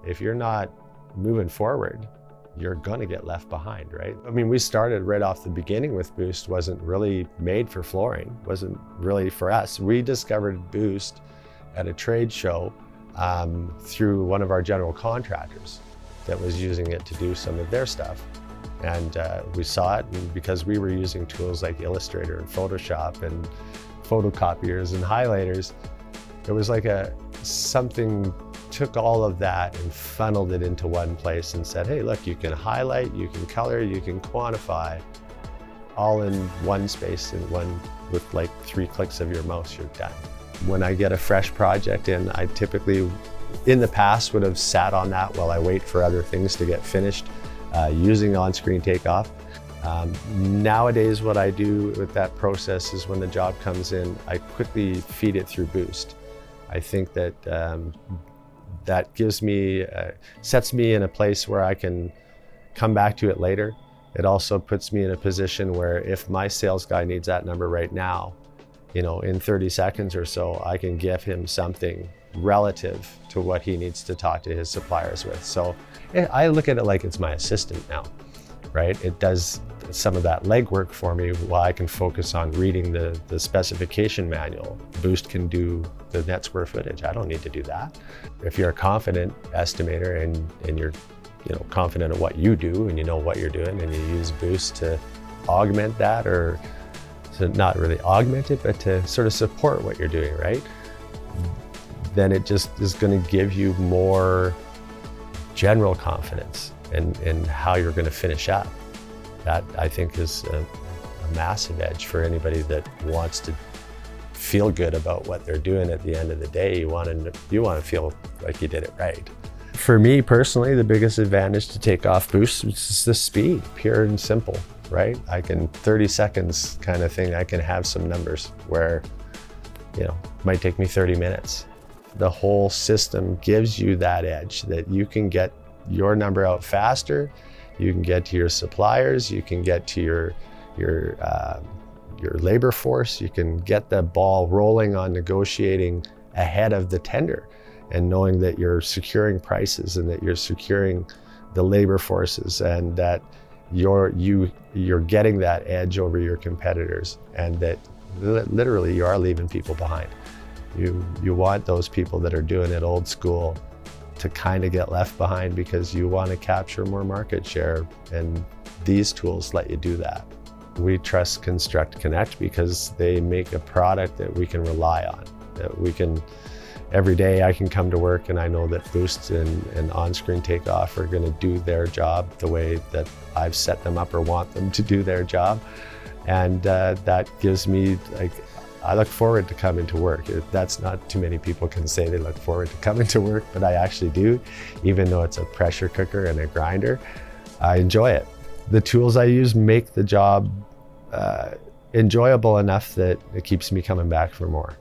If you're not moving forward, you're gonna get left behind, right? I mean, we started right off the beginning with Boost, wasn't really made for flooring, wasn't really for us. We discovered Boost at a trade show through one of our general contractors that was using it to do some of their stuff. And we saw it, and because we were using tools like Illustrator and Photoshop and photocopiers and highlighters, it was like something took all of that and funneled it into one place and said, hey, look, you can highlight, you can color, you can quantify, all in one space, with like 3 clicks of your mouse, you're done. When I get a fresh project in, I typically, in the past, would have sat on that while I wait for other things to get finished using on-screen takeoff. Nowadays, what I do with that process is when the job comes in, I quickly feed it through Boost. I think that that gives me, sets me in a place where I can come back to it later. It also puts me in a position where if my sales guy needs that number right now, in 30 seconds or so, I can give him something relative to what he needs to talk to his suppliers with. So I look at it like it's my assistant now, right? It does some of that legwork for me while I can focus on reading the specification manual. Boost can do the net square footage. I don't need to do that. If you're a confident estimator and you're confident in what you do and you know what you're doing and you use Boost to augment that, or to not really augment it, but to sort of support what you're doing, right? Then it just is going to give you more general confidence in how you're going to finish up. That, I think, is a massive edge for anybody that wants to feel good about what they're doing at the end of the day. You want to feel like you did it right. For me personally, the biggest advantage to Takeoff Boost is just the speed, pure and simple, right? I can, 30 seconds kind of thing, I can have some numbers where, it might take me 30 minutes. The whole system gives you that edge that you can get your number out faster, you can get to your suppliers, you can get to your labor force, you can get the ball rolling on negotiating ahead of the tender and knowing that you're securing prices and that you're securing the labor forces and that you're getting that edge over your competitors, and that literally you are leaving people behind. You want those people that are doing it old school to kind of get left behind because you want to capture more market share, and these tools let you do that. We trust Construct Connect because they make a product that we can rely on, that we can, every day I can come to work and I know that Boost and on-screen Takeoff are going to do their job the way that I've set them up or want them to do their job. And that gives me, I look forward to coming to work. That's not too many people can say they look forward to coming to work, but I actually do, even though it's a pressure cooker and a grinder. I enjoy it. The tools I use make the job enjoyable enough that it keeps me coming back for more,